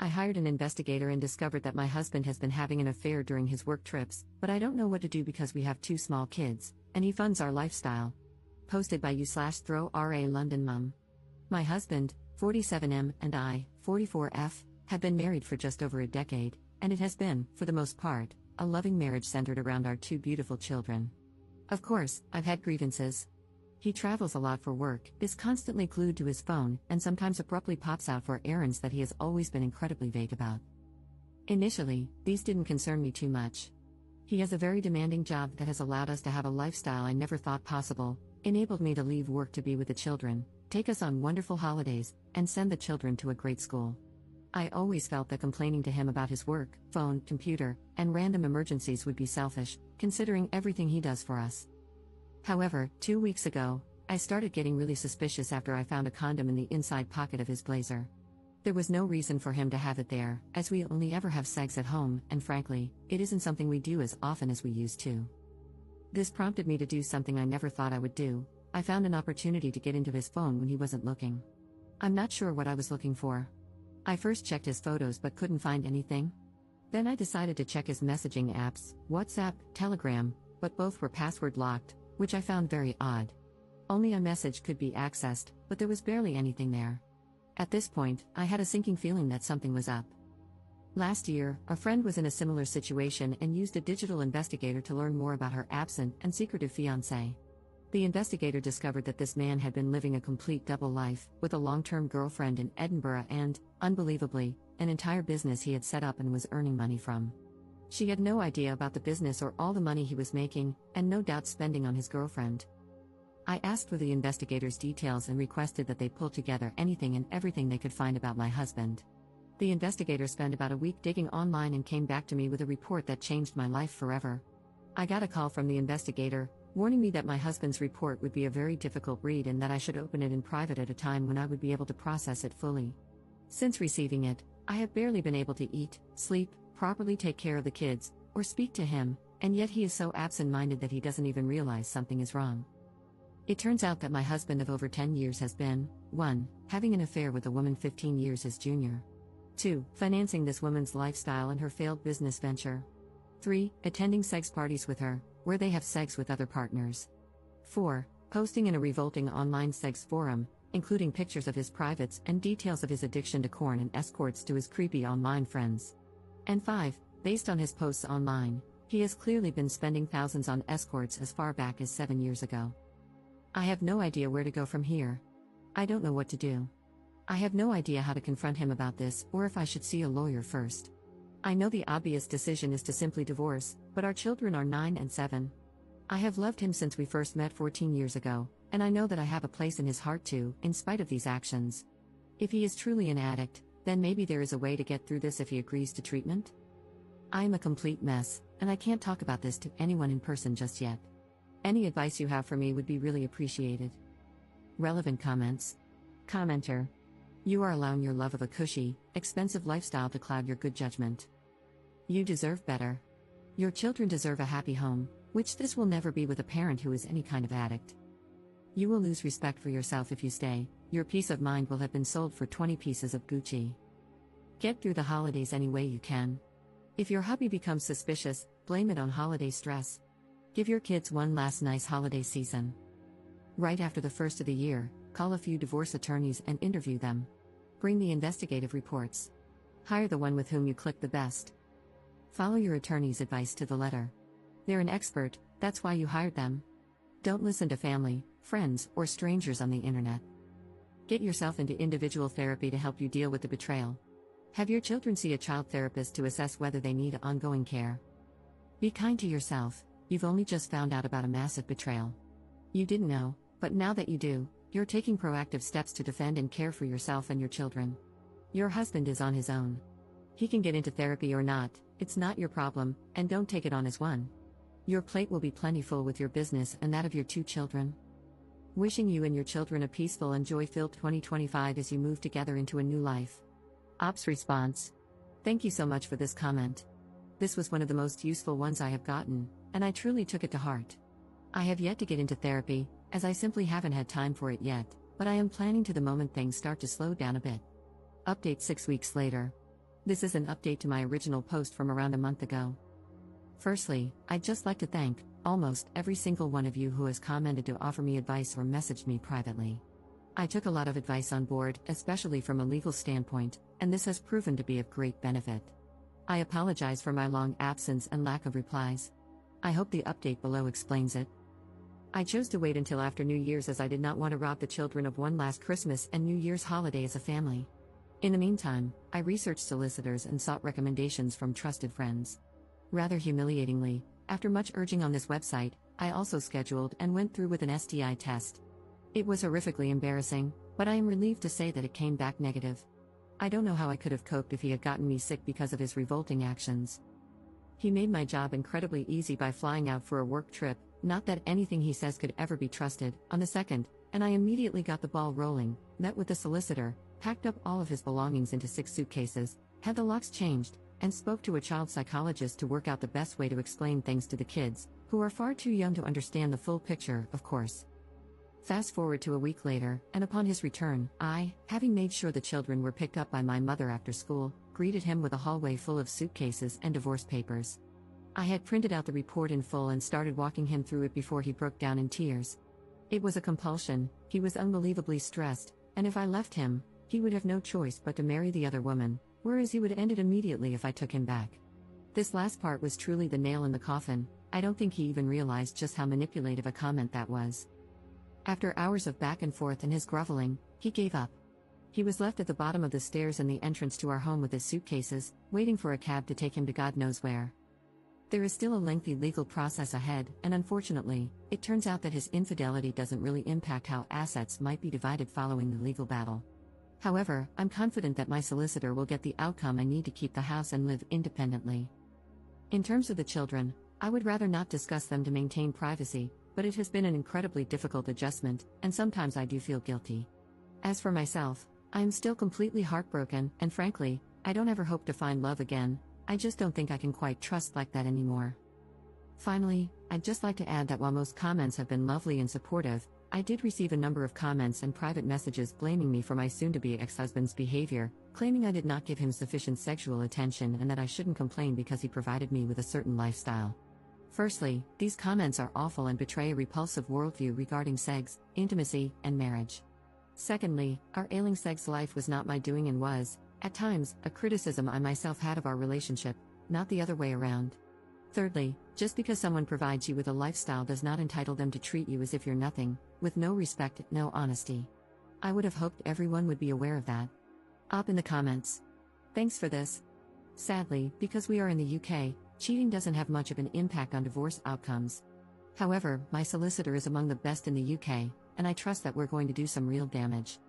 I hired an investigator and discovered that my husband has been having an affair during his work trips, but I don't know what to do because we have two small kids, and he funds our lifestyle. Posted by you/throw-ra London mum. My husband, 47M, and I, 44F, have been married for just over a decade, and it has been, for the most part, a loving marriage centered around our two beautiful children. Of course, I've had grievances. He travels a lot for work, is constantly glued to his phone, and sometimes abruptly pops out for errands that he has always been incredibly vague about. Initially, these didn't concern me too much. He has a very demanding job that has allowed us to have a lifestyle I never thought possible, enabled me to leave work to be with the children, take us on wonderful holidays, and send the children to a great school. I always felt that complaining to him about his work, phone, computer, and random emergencies would be selfish, considering everything he does for us. However, 2 weeks ago, I started getting really suspicious after I found a condom in the inside pocket of his blazer. There was no reason for him to have it there, as we only ever have sex at home, and frankly, it isn't something we do as often as we used to. This prompted me to do something I never thought I would do. I found an opportunity to get into his phone when he wasn't looking. I'm not sure what I was looking for. I first checked his photos but couldn't find anything. Then I decided to check his messaging apps, WhatsApp, Telegram, but both were password locked, which I found very odd. Only a message could be accessed, but there was barely anything there. At this point, I had a sinking feeling that something was up. Last year, a friend was in a similar situation and used a digital investigator to learn more about her absent and secretive fiancé. The investigator discovered that this man had been living a complete double life, with a long-term girlfriend in Edinburgh and, unbelievably, an entire business he had set up and was earning money from. She had no idea about the business or all the money he was making, and no doubt spending on his girlfriend. I asked for the investigator's details and requested that they pull together anything and everything they could find about my husband. The investigator spent about a week digging online and came back to me with a report that changed my life forever. I got a call from the investigator, warning me that my husband's report would be a very difficult read and that I should open it in private at a time when I would be able to process it fully. Since receiving it, I have barely been able to eat, sleep, properly take care of the kids, or speak to him, and yet he is so absent-minded that he doesn't even realize something is wrong. It turns out that my husband of over 10 years has been, 1. Having an affair with a woman 15 years his junior. 2. Financing this woman's lifestyle and her failed business venture. 3. Attending sex parties with her, where they have sex with other partners. 4. Posting in a revolting online sex forum, including pictures of his privates and details of his addiction to porn and escorts to his creepy online friends. And 5. Based on his posts online, he has clearly been spending thousands on escorts as far back as 7 years ago. I have no idea where to go from here. I don't know what to do. I have no idea how to confront him about this or if I should see a lawyer first. I know the obvious decision is to simply divorce, but our children are 9 and 7. I have loved him since we first met 14 years ago, and I know that I have a place in his heart too, in spite of these actions. If he is truly an addict, then maybe there is a way to get through this if he agrees to treatment? I am a complete mess, and I can't talk about this to anyone in person just yet. Any advice you have for me would be really appreciated. Relevant comments. Commenter. You are allowing your love of a cushy, expensive lifestyle to cloud your good judgment. You deserve better. Your children deserve a happy home, which this will never be with a parent who is any kind of addict. You will lose respect for yourself if you stay. Your peace of mind will have been sold for 20 pieces of Gucci. Get through the holidays any way you can. If your hubby becomes suspicious, blame it on holiday stress. Give your kids one last nice holiday season. Right after the first of the year, call a few divorce attorneys and interview them. Bring the investigative reports. Hire the one with whom you click the best. Follow your attorney's advice to the letter. They're an expert, that's why you hired them. Don't listen to family, friends, or strangers on the internet. Get yourself into individual therapy to help you deal with the betrayal. Have your children see a child therapist to assess whether they need ongoing care. Be kind to yourself, you've only just found out about a massive betrayal. You didn't know, but now that you do, you're taking proactive steps to defend and care for yourself and your children. Your husband is on his own. He can get into therapy or not, it's not your problem, and don't take it on as one. Your plate will be plentiful with your business and that of your 2 children. Wishing you and your children a peaceful and joy-filled 2025 as you move together into a new life. Ops response. Thank you so much for this comment. This was one of the most useful ones I have gotten, and I truly took it to heart. I have yet to get into therapy, as I simply haven't had time for it yet, but I am planning to the moment things start to slow down a bit. Update 6 weeks later. This is an update to my original post from around a month ago. Firstly, I'd just like to thank almost every single one of you who has commented to offer me advice or messaged me privately. I took a lot of advice on board, especially from a legal standpoint, and this has proven to be of great benefit. I apologize for my long absence and lack of replies. I hope the update below explains it. I chose to wait until after New Year's as I did not want to rob the children of one last Christmas and New Year's holiday as a family. In the meantime, I researched solicitors and sought recommendations from trusted friends. Rather humiliatingly, after much urging on this website, I also scheduled and went through with an STI test. It was horrifically embarrassing, but I am relieved to say that it came back negative. I don't know how I could have coped if he had gotten me sick because of his revolting actions. He made my job incredibly easy by flying out for a work trip, not that anything he says could ever be trusted, on the 2nd, and I immediately got the ball rolling, met with the solicitor, packed up all of his belongings into 6 suitcases, had the locks changed, and spoke to a child psychologist to work out the best way to explain things to the kids, who are far too young to understand the full picture, of course. Fast forward to a week later, and upon his return, I, having made sure the children were picked up by my mother after school, greeted him with a hallway full of suitcases and divorce papers. I had printed out the report in full and started walking him through it before he broke down in tears. It was a compulsion, he was unbelievably stressed, and if I left him, he would have no choice but to marry the other woman, whereas he would end it immediately if I took him back. This last part was truly the nail in the coffin. I don't think he even realized just how manipulative a comment that was. After hours of back and forth and his groveling, he gave up. He was left at the bottom of the stairs in the entrance to our home with his suitcases, waiting for a cab to take him to God knows where. There is still a lengthy legal process ahead, and unfortunately, it turns out that his infidelity doesn't really impact how assets might be divided following the legal battle. However, I'm confident that my solicitor will get the outcome I need to keep the house and live independently. In terms of the children, I would rather not discuss them to maintain privacy, but it has been an incredibly difficult adjustment, and sometimes I do feel guilty. As for myself, I am still completely heartbroken, and frankly, I don't ever hope to find love again. I just don't think I can quite trust like that anymore. Finally, I'd just like to add that while most comments have been lovely and supportive, I did receive a number of comments and private messages blaming me for my soon-to-be ex-husband's behavior, claiming I did not give him sufficient sexual attention and that I shouldn't complain because he provided me with a certain lifestyle. Firstly, these comments are awful and betray a repulsive worldview regarding sex, intimacy, and marriage. Secondly, our ailing sex life was not my doing and was, at times, a criticism I myself had of our relationship, not the other way around. Thirdly, just because someone provides you with a lifestyle does not entitle them to treat you as if you're nothing, with no respect, no honesty. I would have hoped everyone would be aware of that. Up in the comments. Thanks for this. Sadly, because we are in the UK, cheating doesn't have much of an impact on divorce outcomes. However, my solicitor is among the best in the UK, and I trust that we're going to do some real damage.